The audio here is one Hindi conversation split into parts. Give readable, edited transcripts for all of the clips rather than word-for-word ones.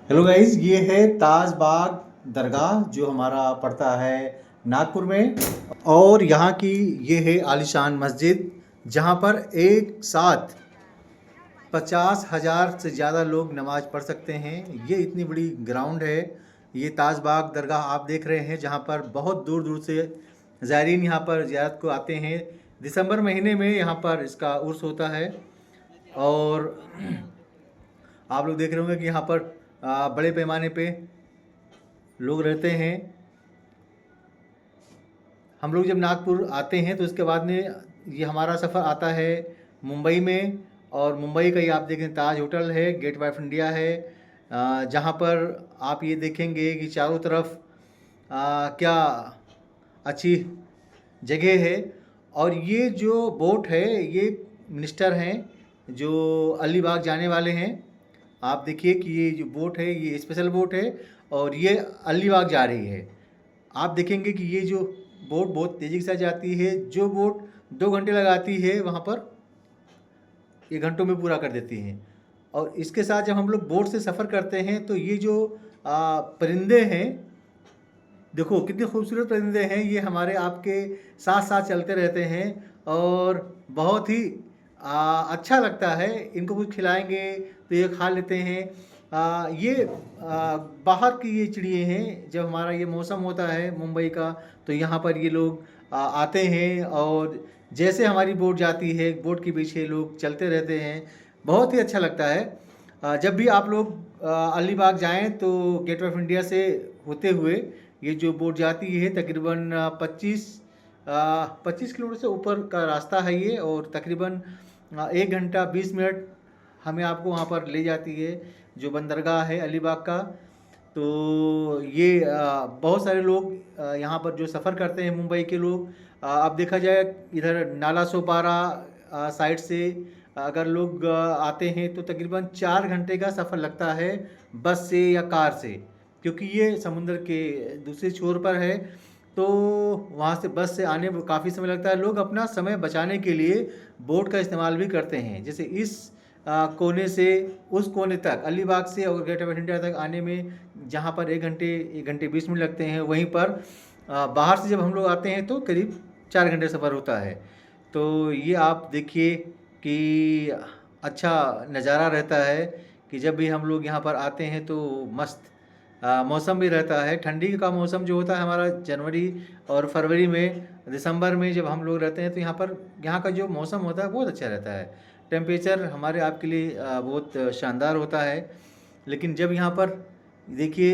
हेलो गाइस, ये है ताज बाग दरगाह जो हमारा पड़ता है नागपुर में। और यहाँ की ये है आलीशान मस्जिद जहाँ पर एक साथ 50,000 से ज़्यादा लोग नमाज पढ़ सकते हैं। ये इतनी बड़ी ग्राउंड है। ये ताज बाग दरगाह आप देख रहे हैं जहाँ पर बहुत दूर दूर से ज़ायरीन यहाँ पर ज़ियारत को आते हैं। दिसंबर महीने में यहाँ पर इसका उर्स होता है। और आप लोग देख रहे होंगे कि यहाँ पर बड़े पैमाने पे लोग रहते हैं। हम लोग जब नागपुर आते हैं तो उसके बाद में ये हमारा सफ़र आता है मुंबई में। और मुंबई का ही आप देखें ताज होटल है, गेट वे ऑफ इंडिया है, जहाँ पर आप ये देखेंगे कि चारों तरफ क्या अच्छी जगह है। और ये जो बोट है ये मिनिस्टर हैं जो अलीबाग जाने वाले हैं। आप देखिए कि ये जो बोट है ये स्पेशल बोट है और ये अलीबाग जा रही है। आप देखेंगे कि ये जो बोट बहुत तेज़ी के साथ जाती है। जो बोट 2 घंटे लगाती है वहाँ पर ये घंटों में पूरा कर देती हैं। और इसके साथ जब हम लोग बोट से सफ़र करते हैं तो ये जो परिंदे हैं, देखो कितने खूबसूरत परिंदे हैं। ये हमारे आपके साथ साथ चलते रहते हैं और बहुत ही अच्छा लगता है। इनको कुछ खिलाएंगे तो ये खा लेते हैं। ये बाहर की ये चिड़िए हैं। जब हमारा ये मौसम होता है मुंबई का तो यहाँ पर ये लोग आते हैं और जैसे हमारी बोट जाती है बोट के पीछे लोग चलते रहते हैं। बहुत ही अच्छा लगता है। जब भी आप लोग अलीबाग जाएं तो गेट वे ऑफ इंडिया से होते हुए ये जो बोट जाती है तकरीबन 25 किलोमीटर से ऊपर का रास्ता है ये। और तकरीबन 1 घंटा 20 मिनट हमें आपको वहाँ पर ले जाती है जो बंदरगाह है अलीबाग का। तो ये बहुत सारे लोग यहाँ पर जो सफ़र करते हैं मुंबई के लोग, अब देखा जाए इधर नाला सोपारा साइड से अगर लोग आते हैं तो तकरीबन 4 घंटे का सफ़र लगता है बस से या कार से, क्योंकि ये समुंदर के दूसरे छोर पर है। तो वहाँ से बस से आने में काफ़ी समय लगता है। लोग अपना समय बचाने के लिए बोट का इस्तेमाल भी करते हैं। जैसे इस कोने से उस कोने तक अलीबाग से और गेट ऑफ इंडिया तक आने में जहाँ पर 1 घंटे 20 मिनट लगते हैं, वहीं पर बाहर से जब हम लोग आते हैं तो करीब 4 घंटे सफ़र होता है। तो ये आप देखिए कि अच्छा नज़ारा रहता है कि जब भी हम लोग यहाँ पर आते हैं तो मस्त मौसम भी रहता है। ठंडी का मौसम जो होता है हमारा जनवरी और फरवरी में, दिसंबर में जब हम लोग रहते हैं तो यहाँ का जो मौसम होता है बहुत अच्छा रहता है। टेम्परेचर हमारे आपके लिए बहुत शानदार होता है। लेकिन जब यहाँ पर देखिए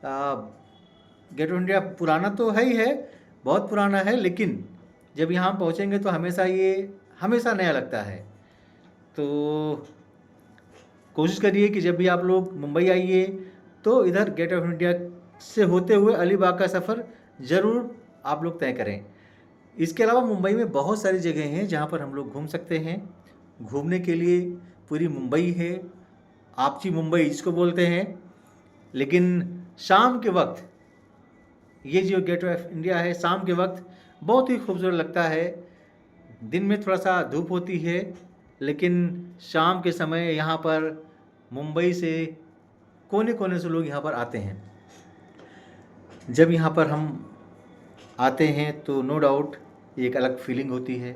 गेट ऑफ इंडिया पुराना तो है ही है, बहुत पुराना है, लेकिन जब यहाँ पहुँचेंगे तो हमेशा नया लगता है। तो कोशिश करिए कि जब भी आप लोग मुंबई आइए तो इधर गेट ऑफ इंडिया से होते हुए अलीबाग का सफ़र ज़रूर आप लोग तय करें। इसके अलावा मुंबई में बहुत सारी जगह हैं जहाँ पर हम लोग घूम सकते हैं। घूमने के लिए पूरी मुंबई है, आपची मुंबई जिसको बोलते हैं। लेकिन शाम के वक्त ये जो गेट ऑफ इंडिया है शाम के वक्त बहुत ही खूबसूरत लगता है। दिन में थोड़ा सा धूप होती है, लेकिन शाम के समय यहाँ पर मुंबई से कोने कोने से लोग यहाँ पर आते हैं। जब यहाँ पर हम आते हैं तो नो डाउट एक अलग फीलिंग होती है,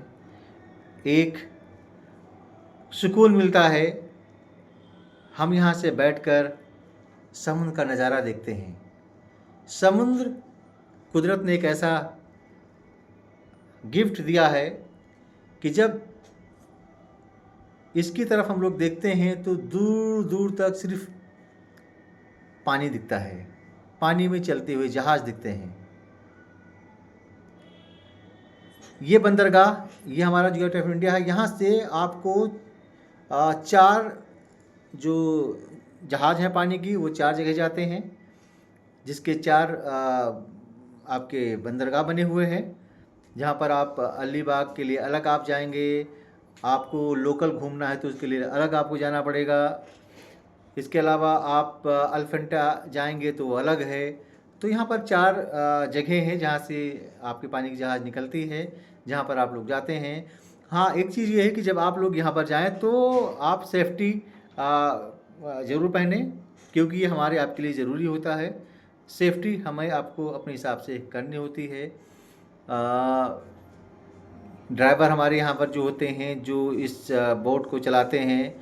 एक सुकून मिलता है। हम यहाँ से बैठकर समुद्र का नज़ारा देखते हैं। समुद्र कुदरत ने एक ऐसा गिफ्ट दिया है कि जब इसकी तरफ हम लोग देखते हैं तो दूर दूर तक सिर्फ पानी दिखता है। पानी में चलते हुए जहाज़ दिखते हैं। ये बंदरगाह ये हमारा जो गेट ऑफ इंडिया है, यहाँ से आपको 4 जो जहाज़ हैं पानी की वो 4 जगह जाते हैं, जिसके 4 आपके बंदरगाह बने हुए हैं। जहाँ पर आप अलीबाग के लिए अलग आप जाएंगे, आपको लोकल घूमना है तो उसके लिए अलग आपको जाना पड़ेगा। इसके अलावा आप अल्फेंटा जाएंगे तो वो अलग है। तो यहाँ पर 4 जगह हैं जहाँ से आपके पानी की जहाज़ निकलती है, जहाँ पर आप लोग जाते हैं। हाँ, एक चीज़ ये है कि जब आप लोग यहाँ पर जाएं तो आप सेफ्टी ज़रूर पहने, क्योंकि ये हमारे आपके लिए ज़रूरी होता है। सेफ्टी हमें आपको अपने हिसाब से करनी होती है। ड्राइवर हमारे यहाँ पर जो होते हैं, जो इस बोट को चलाते हैं,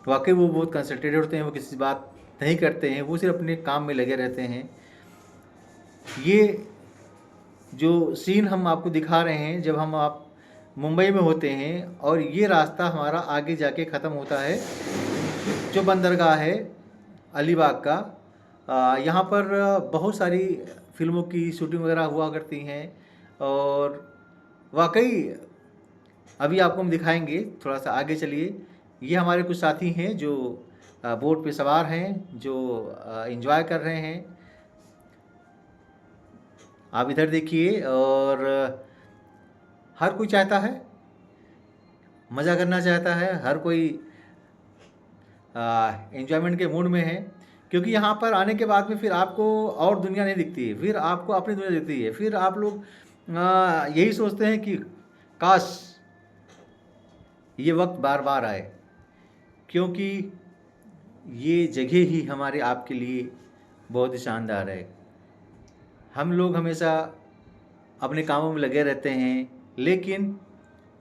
वाकई वो बहुत कंसंट्रेटेड होते हैं, वो किसी बात नहीं करते हैं, वो सिर्फ अपने काम में लगे रहते हैं। ये जो सीन हम आपको दिखा रहे हैं, जब हम आप मुंबई में होते हैं और ये रास्ता हमारा आगे जाके ख़त्म होता है, जो बंदरगाह है अलीबाग का। यहाँ पर बहुत सारी फिल्मों की शूटिंग वगैरह हुआ करती हैं, और वाकई अभी आपको हम दिखाएंगे, थोड़ा सा आगे चलिए। ये हमारे कुछ साथी हैं जो बोट पे सवार हैं, जो एंजॉय कर रहे हैं। आप इधर देखिए, और हर कोई चाहता है, मज़ा करना चाहता है, हर कोई एंजॉयमेंट के मूड में है, क्योंकि यहाँ पर आने के बाद में फिर आपको और दुनिया नहीं दिखती है, फिर आपको अपनी दुनिया दिखती है। फिर आप लोग यही सोचते हैं कि काश ये वक्त बार बार आए, क्योंकि ये जगह ही हमारे आपके लिए बहुत ही शानदार है। हम लोग हमेशा अपने कामों में लगे रहते हैं, लेकिन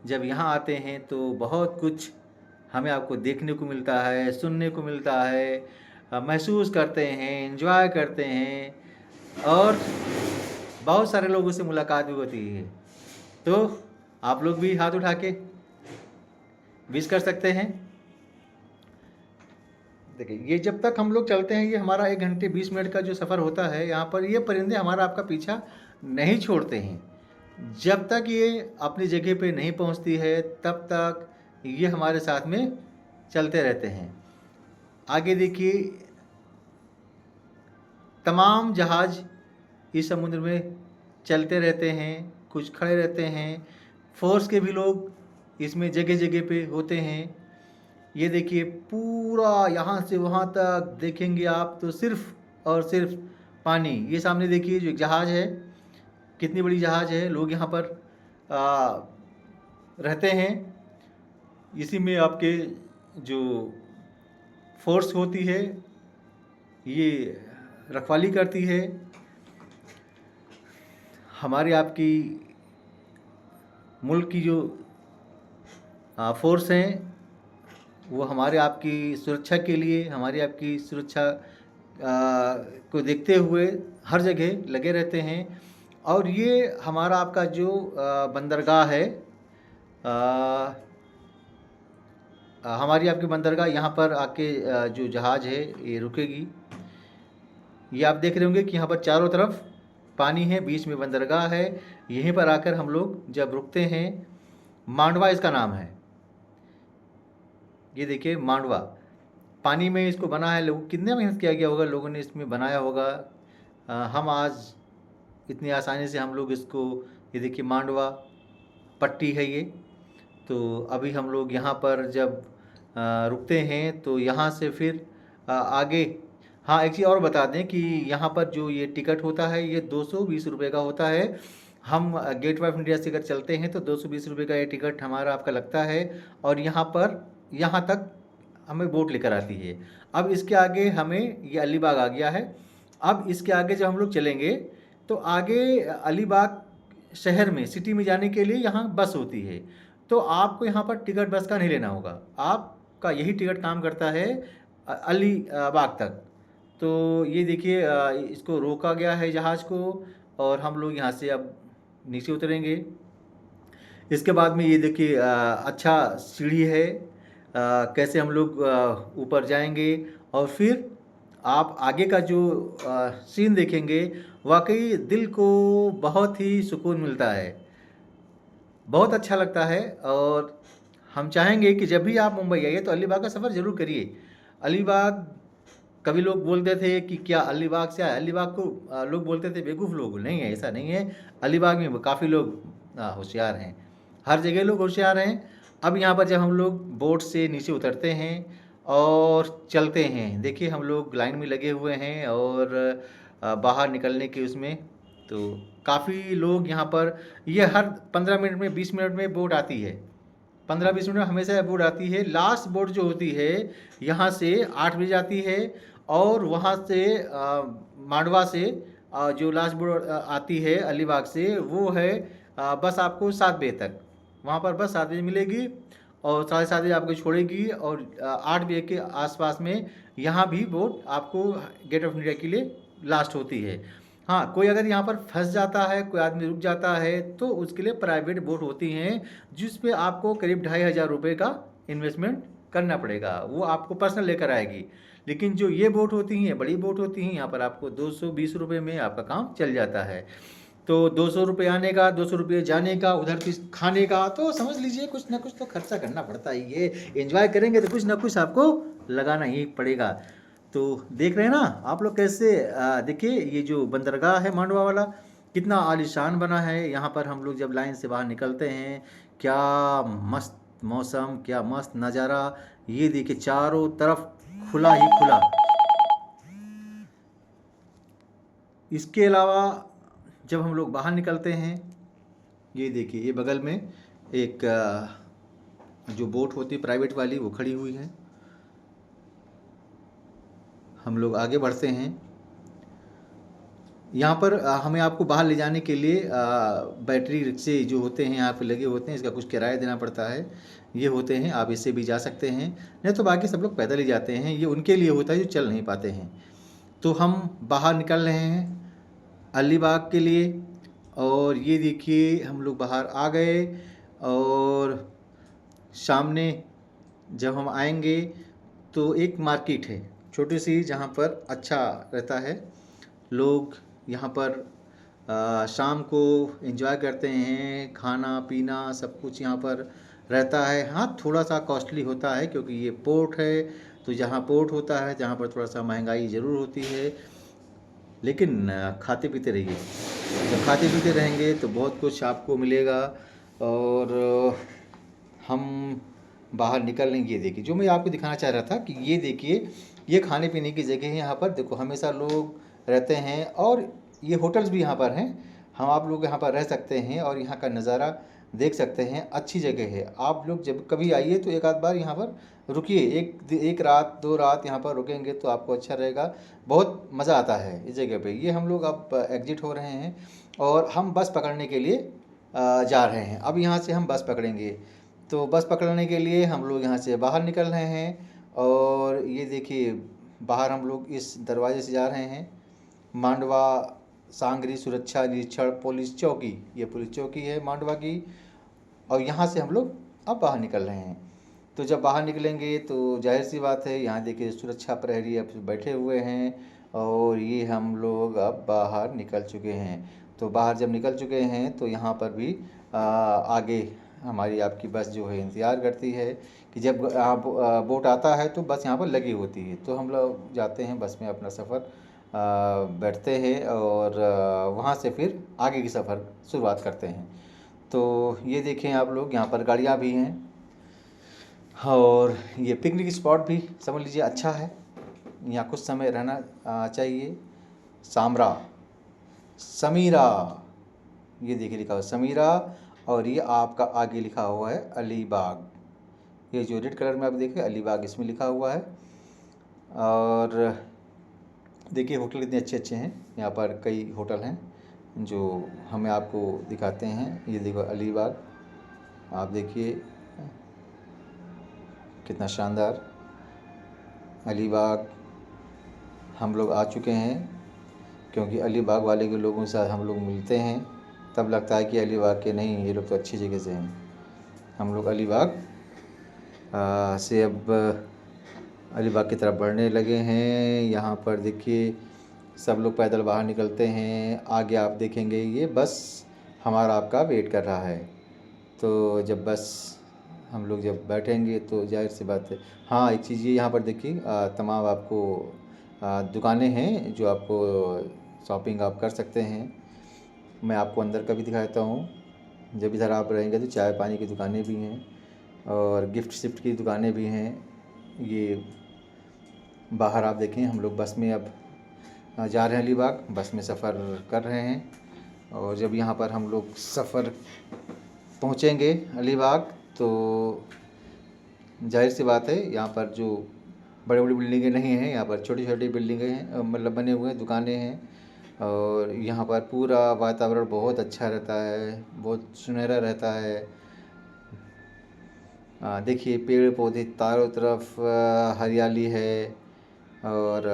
जब यहाँ आते हैं तो बहुत कुछ हमें आपको देखने को मिलता है, सुनने को मिलता है, महसूस करते हैं, एंजॉय करते हैं, और बहुत सारे लोगों से मुलाकात भी होती है। तो आप लोग भी हाथ उठा के विश कर सकते हैं। देखिए, ये जब तक हम लोग चलते हैं, ये हमारा 1 घंटे 20 मिनट का जो सफ़र होता है, यहाँ पर ये परिंदे हमारा आपका पीछा नहीं छोड़ते हैं। जब तक ये अपनी जगह पे नहीं पहुँचती है, तब तक ये हमारे साथ में चलते रहते हैं। आगे देखिए, तमाम जहाज़ इस समुद्र में चलते रहते हैं, कुछ खड़े रहते हैं, फोर्स के भी लोग इसमें जगह जगह पे होते हैं। ये देखिए, पूरा यहाँ से वहाँ तक देखेंगे आप तो सिर्फ और सिर्फ पानी। ये सामने देखिए जो एक जहाज़ है, कितनी बड़ी जहाज़ है, लोग यहाँ पर रहते हैं। इसी में आपके जो फोर्स होती है, ये रखवाली करती है। हमारी आपकी मुल्क की जो फोर्स हैं, वो हमारे आपकी सुरक्षा के लिए, हमारी आपकी सुरक्षा को देखते हुए हर जगह लगे रहते हैं। और ये हमारा आपका जो बंदरगाह है, हमारी आपकी बंदरगाह, यहाँ पर आके जो जहाज़ है ये रुकेगी। ये आप देख रहे होंगे कि यहाँ पर चारों तरफ पानी है, बीच में बंदरगाह है। यहीं पर आकर हम लोग जब रुकते हैं, मांडवा इसका नाम है। ये देखिए, मांडवा पानी में इसको बना है। लोग कितने मेहनत किया गया होगा, लोगों ने इसमें बनाया होगा। हम आज इतनी आसानी से हम लोग इसको, ये देखिए मांडवा पट्टी है ये। तो अभी हम लोग यहाँ पर जब रुकते हैं तो यहाँ से फिर आगे। हाँ, एक चीज़ और बता दें कि यहाँ पर जो ये टिकट होता है, ये 220 रुपये का होता है। हम गेट वे ऑफ इंडिया से अगर चलते हैं तो 220 रुपये का ये टिकट हमारा आपका लगता है, और यहाँ पर यहाँ तक हमें बोट लेकर आती है। अब इसके आगे हमें, ये अलीबाग आ गया है। अब इसके आगे जब हम लोग चलेंगे तो आगे अलीबाग शहर में, सिटी में जाने के लिए यहाँ बस होती है। तो आपको यहाँ पर टिकट बस का नहीं लेना होगा, आपका यही टिकट काम करता है अलीबाग तक। तो ये देखिए, इसको रोका गया है जहाज़ को, और हम लोग यहाँ से अब नीचे उतरेंगे। इसके बाद में ये देखिए, अच्छा सीढ़ी है, कैसे हम लोग ऊपर जाएंगे, और फिर आप आगे का जो सीन देखेंगे, वाकई दिल को बहुत ही सुकून मिलता है, बहुत अच्छा लगता है। और हम चाहेंगे कि जब भी आप मुंबई आइए तो अलीबाग का सफ़र ज़रूर करिए। अलीबाग, कभी लोग बोलते थे कि क्या अलीबाग से आए, अलीबाग को लोग बोलते थे बेवकूफ़ लोग। नहीं है, ऐसा नहीं है। अलीबाग में काफ़ी लोग होशियार हैं, हर जगह लोग होशियार हैं। अब यहाँ पर जब हम लोग बोट से नीचे उतरते हैं और चलते हैं, देखिए हम लोग लाइन में लगे हुए हैं, और बाहर निकलने के उसमें तो काफ़ी लोग यहाँ पर, ये हर 15 मिनट में, 20 मिनट में बोट आती है। 15-20 मिनट में हमेशा बोट आती है। लास्ट बोट जो होती है यहाँ से 8 बजे आती है, और वहाँ से मांडवा से जो लास्ट बोर्ड आती है अलीबाग से, वो है बस आपको 7 बजे तक, वहाँ पर बस 7 बजे मिलेगी और 7:30 बजे आपको छोड़ेगी। और 8 बजे के आसपास में यहाँ भी बोट आपको गेट ऑफ इंडिया के लिए लास्ट होती है। हाँ, कोई अगर यहाँ पर फंस जाता है, कोई आदमी रुक जाता है, तो उसके लिए प्राइवेट बोट होती हैं जिस पे आपको करीब 2,500 रुपये का इन्वेस्टमेंट करना पड़ेगा, वो आपको पर्सनल लेकर आएगी। लेकिन जो ये बोट होती हैं, बड़ी बोट होती हैं, यहाँ पर आपको 220 रुपये में आपका काम चल जाता है। तो 200 रुपये आने का, 200 रुपये जाने का, उधर की खाने का, तो समझ लीजिए कुछ ना कुछ तो खर्चा करना पड़ता ही है। एंजॉय करेंगे तो कुछ ना कुछ आपको लगाना ही पड़ेगा। तो देख रहे हैं ना आप लोग कैसे, देखिए ये जो बंदरगाह है मांडवा वाला कितना आलीशान बना है। यहाँ पर हम लोग जब लाइन से बाहर निकलते हैं, क्या मस्त मौसम, क्या मस्त नज़ारा। ये देखिए चारों तरफ खुला ही खुला। इसके अलावा जब हम लोग बाहर निकलते हैं, ये देखिए ये बगल में एक जो बोट होती है प्राइवेट वाली, वो खड़ी हुई है। हम लोग आगे बढ़ते हैं। यहाँ पर हमें आपको बाहर ले जाने के लिए बैटरी रिक्शे जो होते हैं यहाँ पे लगे होते हैं, इसका कुछ किराया देना पड़ता है। ये होते हैं, आप इससे भी जा सकते हैं, नहीं तो बाकी सब लोग पैदल ही जाते हैं। ये उनके लिए होता है जो चल नहीं पाते हैं। तो हम बाहर निकल रहे हैं अलीबाग के लिए, और ये देखिए हम लोग बाहर आ गए। और सामने जब हम आएंगे तो एक मार्केट है छोटी सी, जहाँ पर अच्छा रहता है। लोग यहाँ पर शाम को एंजॉय करते हैं, खाना पीना सब कुछ यहाँ पर रहता है। हाँ, थोड़ा सा कॉस्टली होता है क्योंकि ये पोर्ट है, तो जहाँ पोर्ट होता है जहाँ पर थोड़ा सा महंगाई ज़रूर होती है। लेकिन खाते पीते रहिए, जब खाते पीते रहेंगे तो बहुत कुछ आपको मिलेगा। और हम बाहर निकल लेंगे। ये देखिए जो मैं आपको दिखाना चाह रहा था कि ये देखिए ये खाने पीने की जगह है। यहाँ पर देखो हमेशा लोग रहते हैं, और ये होटल्स भी यहाँ पर हैं। हम आप लोग यहाँ पर रह सकते हैं और यहाँ का नज़ारा देख सकते हैं। अच्छी जगह है, आप लोग जब कभी आइए तो एक आध बार यहाँ पर रुकिए। एक रात 2 रात यहाँ पर रुकेंगे तो आपको अच्छा रहेगा, बहुत मज़ा आता है इस जगह पे। ये हम लोग अब एग्जिट हो रहे हैं और हम बस पकड़ने के लिए जा रहे हैं। अब यहाँ से हम बस पकड़ेंगे, तो बस पकड़ने के लिए हम लोग यहाँ से बाहर निकल रहे हैं। और ये देखिए बाहर हम लोग इस दरवाजे से जा रहे हैं। मांडवा सांगरी सुरक्षा निरीक्षण पुलिस चौकी, ये पुलिस चौकी है मांडवा की। और यहाँ से हम लोग अब बाहर निकल रहे हैं। तो जब बाहर निकलेंगे तो जाहिर सी बात है, यहाँ देखिए सुरक्षा प्रहरी अब बैठे हुए हैं, और ये हम लोग अब बाहर निकल चुके हैं। तो बाहर जब निकल चुके हैं तो यहाँ पर भी आगे हमारी आपकी बस जो है इंतज़ार करती है कि जब बोट आता है तो बस यहाँ पर लगी होती है। तो हम लोग जाते हैं बस में, अपना सफ़र बैठते हैं और वहाँ से फिर आगे की सफ़र शुरुआत करते हैं। तो ये देखें आप लोग, यहाँ पर गाड़ियाँ भी हैं, और ये पिकनिक स्पॉट भी समझ लीजिए अच्छा है। यहाँ कुछ समय रहना चाहिए। सामरा समीरा, ये देखिए लिखा हुआ समीरा, और ये आपका आगे लिखा हुआ है अलीबाग। ये जो रेड कलर में आप देखें अलीबाग, इसमें लिखा हुआ है। और देखिए होटल कितने अच्छे अच्छे हैं, यहाँ पर कई होटल हैं जो हमें आपको दिखाते हैं। ये देखो अलीबाग, आप देखिए कितना शानदार अलीबाग। हम लोग आ चुके हैं, क्योंकि अलीबाग वाले के लोगों से हम लोग मिलते हैं तब लगता है कि अलीबाग के नहीं, ये लोग तो अच्छी जगह से हैं। हम लोग अलीबाग से अब अलीबाग की तरफ बढ़ने लगे हैं। यहाँ पर देखिए सब लोग पैदल बाहर निकलते हैं। आगे आप देखेंगे ये बस हमारा आपका वेट कर रहा है। तो जब बस हम लोग जब बैठेंगे तो जाहिर सी बात है। हाँ, एक चीज़ ये यहाँ पर देखिए तमाम आपको दुकानें हैं जो आपको शॉपिंग आप कर सकते हैं। मैं आपको अंदर का भी दिखाता हूँ। जब इधर आप रहेंगे तो चाय पानी की दुकानें भी हैं और गिफ्ट शिफ्ट की दुकानें भी हैं। ये बाहर आप देखें, हम लोग बस में अब जा रहे हैं अलीबाग, बस में सफ़र कर रहे हैं। और जब यहाँ पर हम लोग सफ़र पहुँचेंगे अलीबाग तो जाहिर सी बात है यहाँ पर जो बड़ी बड़ी बिल्डिंगें नहीं हैं, यहाँ पर छोटी छोटी बिल्डिंगें हैं, मतलब बने हुए हैं, दुकानें हैं। और यहाँ पर पूरा वातावरण बहुत अच्छा रहता है, बहुत सुनहरा रहता है। देखिए पेड़ पौधे चारों तरफ, हरियाली है। और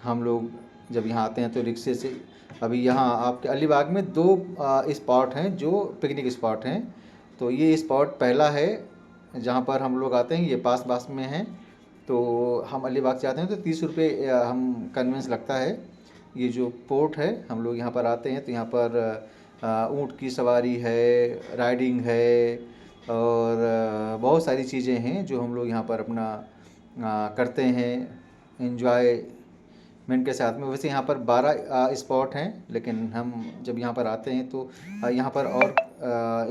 हम लोग जब यहाँ आते हैं तो रिक्शे से, अभी यहाँ आपके अलीबाग में दो स्पॉट हैं जो पिकनिक स्पॉट हैं। तो ये स्पॉट पहला है जहाँ पर हम लोग आते हैं, ये पास पास में है। तो हम अलीबाग से आते हैं तो 30 रुपये हम कन्वेंस लगता है। ये जो पोर्ट है, हम लोग यहाँ पर आते हैं तो यहाँ पर ऊँट की सवारी है, राइडिंग है, और बहुत सारी चीज़ें हैं जो हम लोग यहाँ पर अपना करते हैं एंजॉयमेंट के साथ में। वैसे यहाँ पर 12 स्पॉट हैं, लेकिन हम जब यहाँ पर आते हैं तो यहाँ पर और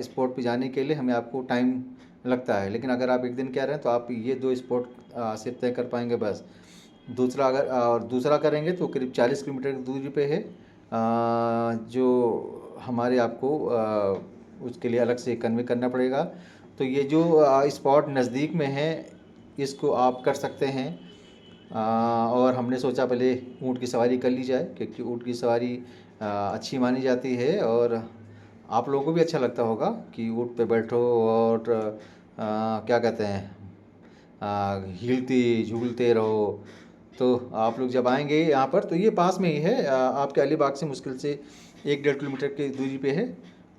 स्पॉट पे जाने के लिए हमें आपको टाइम लगता है। लेकिन अगर आप एक दिन क्या रहे हैं तो आप ये 2 स्पॉट सिर्फ तय कर पाएंगे बस। दूसरा करेंगे तो करीब 40 किलोमीटर की दूरी पे है, जो हमारे आपको उसके लिए अलग से कन्वे करना पड़ेगा। तो ये जो स्पॉट नज़दीक में है इसको आप कर सकते हैं। और हमने सोचा पहले ऊँट की सवारी कर ली जाए, क्योंकि ऊँट की सवारी अच्छी मानी जाती है और आप लोगों को भी अच्छा लगता होगा कि ऊँट पे बैठो और क्या कहते हैं, हिलते झूलते रहो। तो आप लोग जब आएंगे यहाँ पर तो ये पास में ही है, आपके अलीबाग से मुश्किल से 1-1.5 किलोमीटर की दूरी पे है।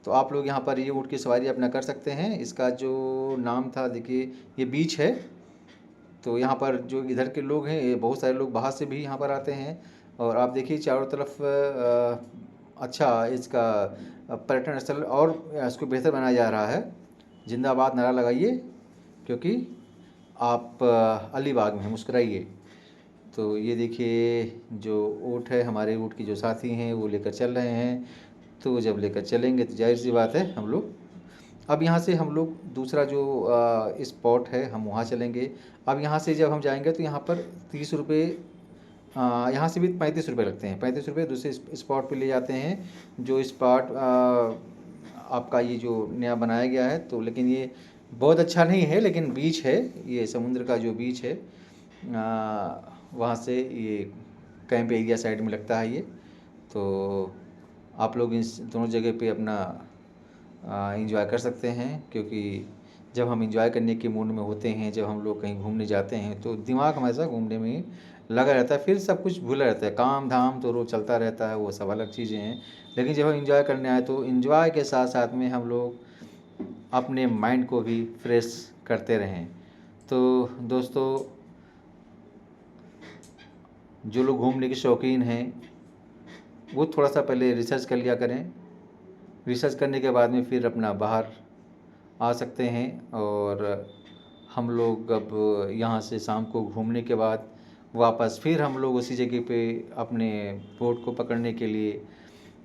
तो आप लोग यहाँ पर ये ऊँट की सवारी अपना कर सकते हैं। इसका जो नाम था, देखिए ये बीच है। तो यहाँ पर जो इधर के लोग हैं, ये बहुत सारे लोग बाहर से भी यहाँ पर आते हैं। और आप देखिए चारों तरफ अच्छा इसका पर्यटन स्थल और इसको बेहतर बनाया जा रहा है। जिंदाबाद नारा लगाइए, क्योंकि आप अलीबाग में मुस्कुराइए। तो ये देखिए जो ऊँट है, हमारे ऊँट की जो साथी हैं वो लेकर चल रहे हैं। तो जब लेकर चलेंगे तो जाहिर सी बात है हम लोग, अब यहाँ से हम लोग दूसरा जो स्पॉट है हम वहाँ चलेंगे। अब यहाँ से जब हम जाएंगे तो यहाँ पर 30 रुपये, यहाँ से भी 35 रुपये लगते हैं। 35 रुपये दूसरे स्पॉट पे ले जाते हैं, जो स्पॉट आपका ये जो नया बनाया गया है। तो लेकिन ये बहुत अच्छा नहीं है, लेकिन बीच है, ये समुद्र का जो बीच है, वहाँ से ये कैंप एरिया साइड में लगता है ये। तो आप लोग इस दोनों जगह पे अपना इंजॉय कर सकते हैं, क्योंकि जब हम इंजॉय करने के मूड में होते हैं, जब हम लोग कहीं घूमने जाते हैं तो दिमाग हमेशा घूमने में ही लगा रहता है, फिर सब कुछ भूला रहता है। काम धाम तो रोज़ चलता रहता है, वो सब अलग चीज़ें हैं। लेकिन जब हम इंजॉय करने आए तो इंजॉय के साथ साथ में हम लोग अपने माइंड को भी फ्रेश करते रहें। तो दोस्तों, जो लोग घूमने के शौकीन हैं वो थोड़ा सा पहले रिसर्च कर लिया करें। रिसर्च करने के बाद में फिर अपना बाहर आ सकते हैं। और हम लोग अब यहाँ से शाम को घूमने के बाद वापस फिर हम लोग उसी जगह पे अपने बोट को पकड़ने के लिए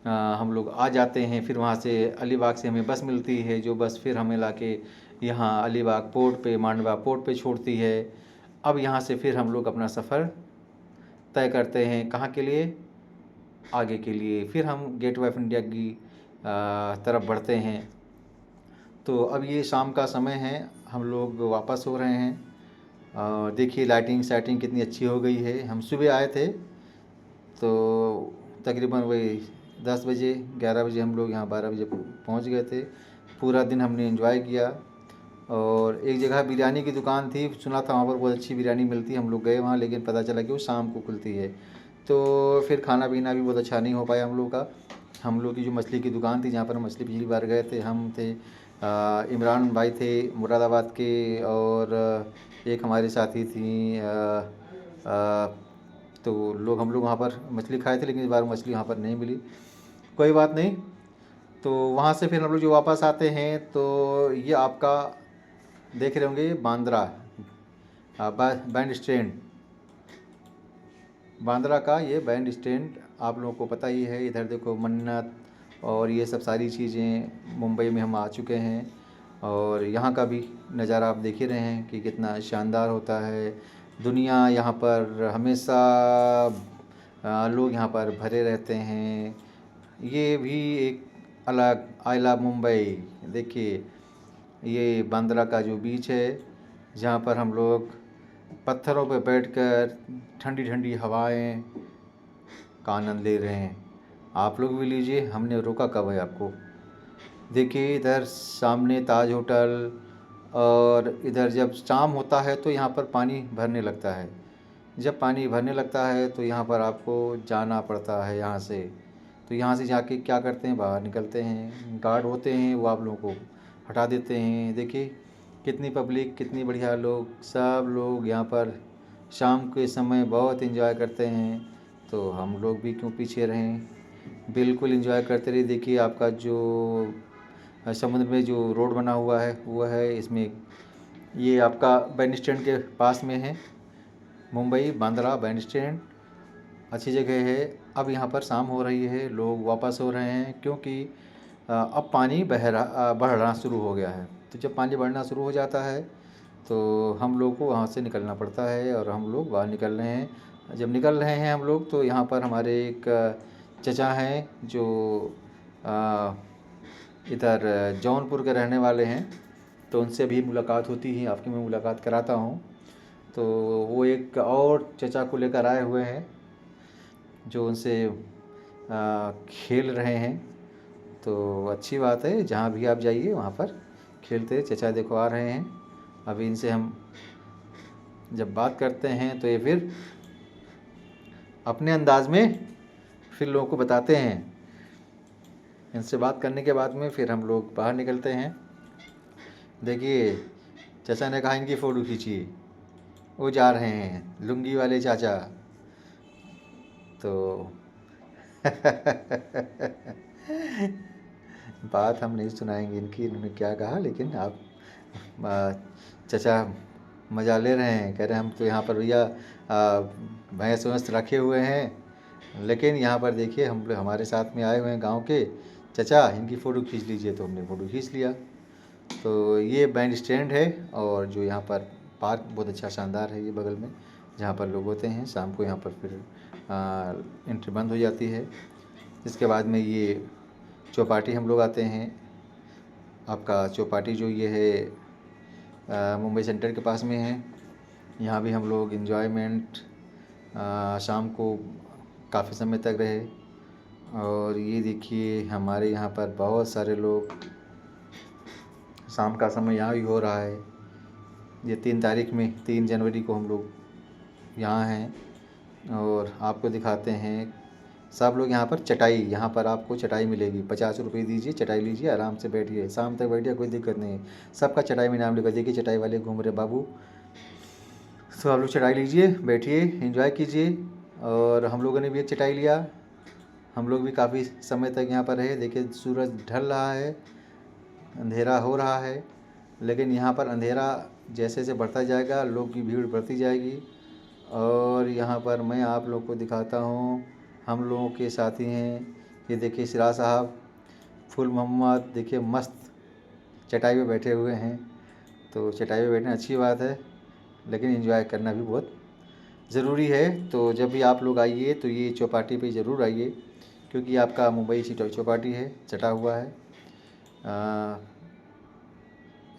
हम लोग आ जाते हैं। फिर वहाँ से अलीबाग से हमें बस मिलती है, जो बस फिर हमें लाके यहाँ अलीबाग पोर्ट पे, मांडवा पोर्ट पे छोड़ती है। अब यहाँ से फिर हम लोग अपना सफ़र तय करते हैं, कहाँ के लिए, आगे के लिए। फिर हम गेटवे ऑफ इंडिया की तरफ बढ़ते हैं। तो अब ये शाम का समय है, हम लोग वापस हो रहे हैं। देखिए लाइटिंग साइटिंग कितनी अच्छी हो गई है। हम सुबह आए थे तो तकरीबन वही 10 बजे 11 बजे हम लोग यहाँ 12 बजे पहुँच गए थे। पूरा दिन हमने एंजॉय किया। और एक जगह बिरयानी की दुकान थी, सुना था वहाँ पर बहुत अच्छी बिरयानी मिलती है। हम लोग गए वहाँ, लेकिन पता चला कि वो शाम को खुलती है। तो फिर खाना पीना भी बहुत अच्छा नहीं हो पाया हम लोग का। हम लोग की जो मछली की दुकान थी, जहाँ पर मछली पिछली बार गए थे, हम थे, इमरान भाई थे मुरादाबाद के, और एक हमारे साथी थी। तो हम लोग वहाँ पर मछली खाए थे, लेकिन इस बार मछली वहाँ पर नहीं मिली। कोई बात नहीं। तो वहाँ से फिर हम लोग जो वापस आते हैं तो ये आपका देख रहे होंगे बांद्रा बैंड स्टैंड, बांद्रा का ये बैंड स्टैंड आप लोगों को पता ही है। इधर देखो मन्नत और ये सब सारी चीज़ें, मुंबई में हम आ चुके हैं। और यहाँ का भी नज़ारा आप देख ही रहे हैं कि कितना शानदार होता है। दुनिया यहाँ पर हमेशा लोग यहाँ पर भरे रहते हैं। ये भी एक अलग आई लव मुंबई। देखिए ये बांद्रा का जो बीच है, जहाँ पर हम लोग पत्थरों पर बैठकर ठंडी ठंडी हवाएं का आनंद ले रहे हैं। आप लोग भी लीजिए, हमने रोका कब है आपको। देखिए इधर सामने ताज होटल, और इधर जब शाम होता है तो यहाँ पर पानी भरने लगता है। जब पानी भरने लगता है तो यहाँ पर आपको जाना पड़ता है यहाँ से। तो यहाँ से जाके क्या करते हैं, बाहर निकलते हैं, गार्ड होते हैं वो आप लोगों को हटा देते हैं। देखिए कितनी पब्लिक, कितनी बढ़िया लोग, सब लोग यहाँ पर शाम के समय बहुत एंजॉय करते हैं। तो हम लोग भी क्यों पीछे रहें, बिल्कुल एंजॉय करते रहिए। देखिए आपका जो समुद्र में जो रोड बना हुआ है वो है, इसमें ये आपका बैंड स्टैंड के पास में है। मुंबई बांद्रा बैंड स्टैंड अच्छी जगह है। अब यहाँ पर शाम हो रही है, लोग वापस हो रहे हैं, क्योंकि अब पानी बढ़ना शुरू हो गया है। तो जब पानी बढ़ना शुरू हो जाता है तो हम लोग को वहाँ से निकलना पड़ता है, और हम लोग बाहर निकल रहे हैं। जब निकल रहे हैं हम लोग तो यहाँ पर हमारे एक चचा हैं जो इधर जौनपुर के रहने वाले हैं। तो उनसे भी मुलाकात होती है, आपकी मैं मुलाकात कराता हूँ। तो वो एक और चचा को लेकर आए हुए हैं जो उनसे खेल रहे हैं। तो अच्छी बात है, जहाँ भी आप जाइए वहाँ पर खेलते चचा देखो आ रहे हैं। अभी इनसे हम जब बात करते हैं तो ये फिर अपने अंदाज में फिर लोगों को बताते हैं। इनसे बात करने के बाद में फिर हम लोग बाहर निकलते हैं। देखिए चाचा ने कहा इनकी फ़ोटो खींचिए, वो जा रहे हैं लुंगी वाले चाचा। तो बात हम नहीं सुनाएंगे इनकी, इन्होंने क्या कहा, लेकिन आप चाचा मज़ा ले रहे हैं। कह रहे हैं हम तो यहाँ पर भैया भैंस वैंस रखे हुए हैं, लेकिन यहाँ पर देखिए हम हमारे साथ में आए हुए हैं गांव के चाचा, इनकी फ़ोटो खींच लीजिए। तो हमने फ़ोटो खींच लिया। तो ये बैंड स्टैंड है, और जो यहाँ पर पार्क बहुत अच्छा शानदार है ये बगल में, जहाँ पर लोग होते हैं। शाम को यहाँ पर फिर एंट्री बंद हो जाती है। इसके बाद में ये चौपाटी हम लोग आते हैं। आपका चौपाटी जो ये है मुंबई सेंटर के पास में है। यहाँ भी हम लोग इन्जॉयमेंट शाम को काफ़ी समय तक रहे। और ये देखिए हमारे यहाँ पर बहुत सारे लोग, शाम का समय यहाँ भी हो रहा है। ये 3 तारीख में 3 जनवरी को हम लोग यहाँ हैं, और आपको दिखाते हैं। सब लोग यहाँ पर चटाई, यहाँ पर आपको चटाई मिलेगी, 50 रुपये दीजिए, चटाई लीजिए, आराम से बैठिए, शाम तक बैठिए, कोई दिक्कत नहीं है। सबका चटाई में नाम लिखा, देखिए चटाई वाले घूम रहे बाबू। तो आप लोग चटाई लीजिए, बैठिए, एंजॉय कीजिए। और हम लोगों ने भी एक चटाई लिया। हम लोग भी काफ़ी समय तक यहाँ पर रहे। देखिए सूरज ढल रहा है, अंधेरा हो रहा है, लेकिन यहाँ पर अंधेरा जैसे जैसे बढ़ता जाएगा लोग की भीड़ बढ़ती जाएगी। और यहाँ पर मैं आप लोग को दिखाता हूँ, हम लोगों के साथी हैं। ये देखिए सिराज साहब, फुल मोहम्मद, देखिए मस्त चटाई पे बैठे हुए हैं। तो चटाई पे बैठना अच्छी बात है, लेकिन एंजॉय करना भी बहुत ज़रूरी है। तो जब भी आप लोग आइए तो ये चौपाटी पे ज़रूर आइए, क्योंकि आपका मुंबई चौपाटी है, चटा हुआ है।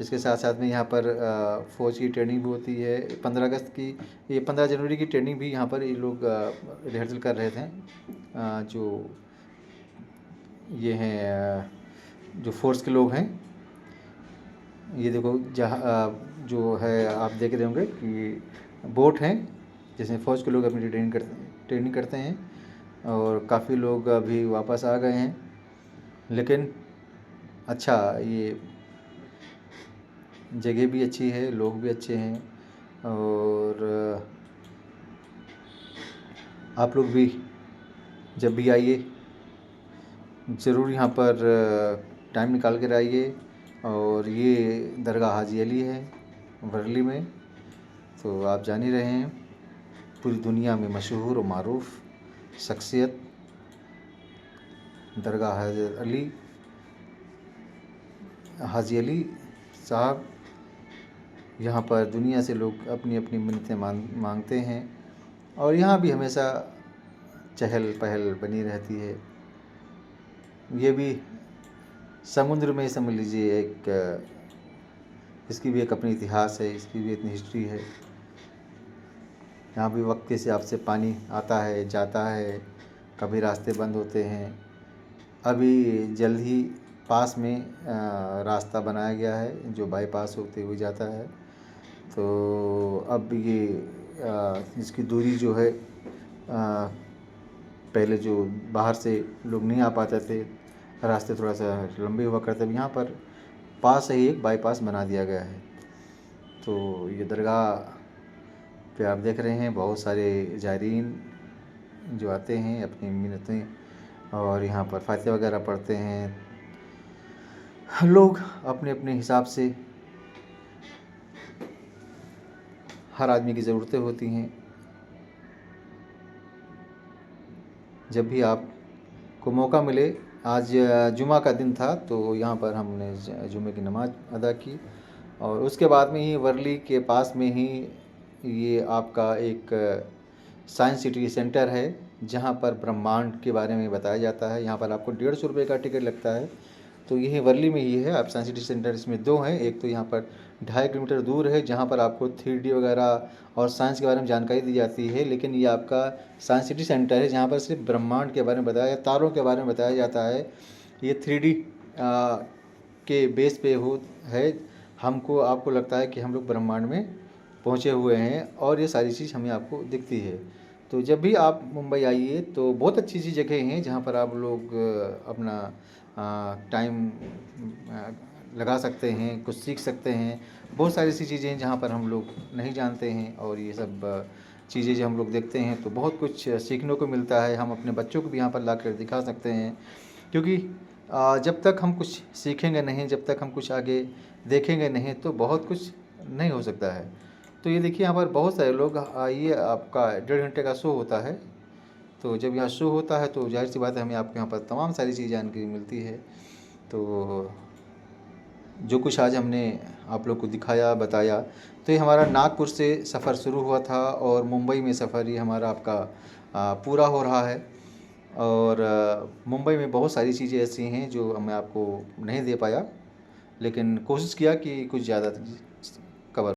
इसके साथ साथ में यहाँ पर फ़ौज की ट्रेनिंग भी होती है। 15 अगस्त की, ये 15 जनवरी की ट्रेनिंग भी यहाँ पर ये लोग रिहर्सल कर रहे थे। जो ये हैं जो फोर्स के लोग हैं, ये देखो जहाँ जो है आप देख रहे होंगे कि बोट हैं जिसमें फ़ौज के लोग अपनी ट्रेनिंग करते हैं। और काफ़ी लोग अभी वापस आ गए हैं, लेकिन अच्छा ये जगह भी अच्छी है, लोग भी अच्छे हैं। और आप लोग भी जब भी आइए ज़रूर यहाँ पर टाइम निकाल कर आइए। और ये दरगाह हाजी अली है वर्ली में, तो आप जान ही रहे हैं, पूरी दुनिया में मशहूर और मारूफ़ शख्सियत दरगाह हाजी अली साहब। यहाँ पर दुनिया से लोग अपनी अपनी मन्नतें मांगते हैं, और यहाँ भी हमेशा चहल पहल बनी रहती है। ये भी समुद्र में समझ लीजिए एक इसकी भी एक अपनी इतिहास है, इसकी भी इतनी हिस्ट्री है। यहाँ भी वक्त के हिसाब से पानी आता है, जाता है, कभी रास्ते बंद होते हैं। अभी जल्द ही पास में रास्ता बनाया गया है जो बाईपास होते हुए जाता है। तो अब ये इसकी दूरी जो है, पहले जो बाहर से लोग नहीं आ पाते थे, रास्ते थोड़ा सा लंबे हुआ करते, अब यहाँ पर पास ही एक बाईपास बना दिया गया है। तो ये दरगाह पे आप देख रहे हैं बहुत सारे ज़ायरीन जो आते हैं अपनी मिन्नतें और यहाँ पर फातिहा वगैरह पढ़ते हैं। लोग अपने अपने हिसाब से, हर आदमी की ज़रूरतें होती हैं। जब भी आपको मौका मिले, आज जुमा का दिन था तो यहाँ पर हमने जुमे की नमाज़ अदा की और उसके बाद में ही वर्ली के पास में ही ये आपका एक साइंस सिटी सेंटर है जहाँ पर ब्रह्मांड के बारे में बताया जाता है। यहाँ पर आपको 150 रुपये का टिकट लगता है। तो यही वर्ली में ही है। आप साइंस सिटी सेंटर, इसमें दो हैं, एक तो यहाँ पर 2.5 किलोमीटर दूर है जहाँ पर आपको 3D वगैरह और साइंस के बारे में जानकारी दी जाती है, लेकिन ये आपका साइंस सिटी सेंटर है जहाँ पर सिर्फ ब्रह्मांड के बारे में बताया, तारों के बारे में बताया जाता है। ये 3D के बेस पे है। आपको लगता है कि हम लोग ब्रह्मांड में पहुँचे हुए हैं और ये सारी चीज़ हमें आपको दिखती है। तो जब भी आप मुंबई आइए तो बहुत अच्छी अच्छी जगह हैं जहाँ पर आप लोग अपना टाइम लगा सकते हैं, कुछ सीख सकते हैं। बहुत सारी ऐसी चीज़ें हैं जहाँ पर हम लोग नहीं जानते हैं और ये सब चीज़ें जो हम लोग देखते हैं तो बहुत कुछ सीखने को मिलता है। हम अपने बच्चों को भी यहाँ पर ला कर दिखा सकते हैं, क्योंकि जब तक हम कुछ सीखेंगे नहीं, जब तक हम कुछ आगे देखेंगे नहीं तो बहुत कुछ नहीं हो सकता है। तो ये देखिए यहाँ पर बहुत सारे लोग, ये आपका 1.5 घंटे का शो होता है। तो जब यहाँ शो होता है तो जाहिर सी बात है हमें आपके यहाँ पर तमाम सारी चीज़ जानकारी मिलती है। तो जो कुछ आज हमने आप लोग को दिखाया, बताया, तो ये हमारा नागपुर से सफ़र शुरू हुआ था और मुंबई में सफ़र ये हमारा आपका पूरा हो रहा है। और मुंबई में बहुत सारी चीज़ें ऐसी हैं जो मैं आपको नहीं दे पाया, लेकिन कोशिश किया कि कुछ ज़्यादा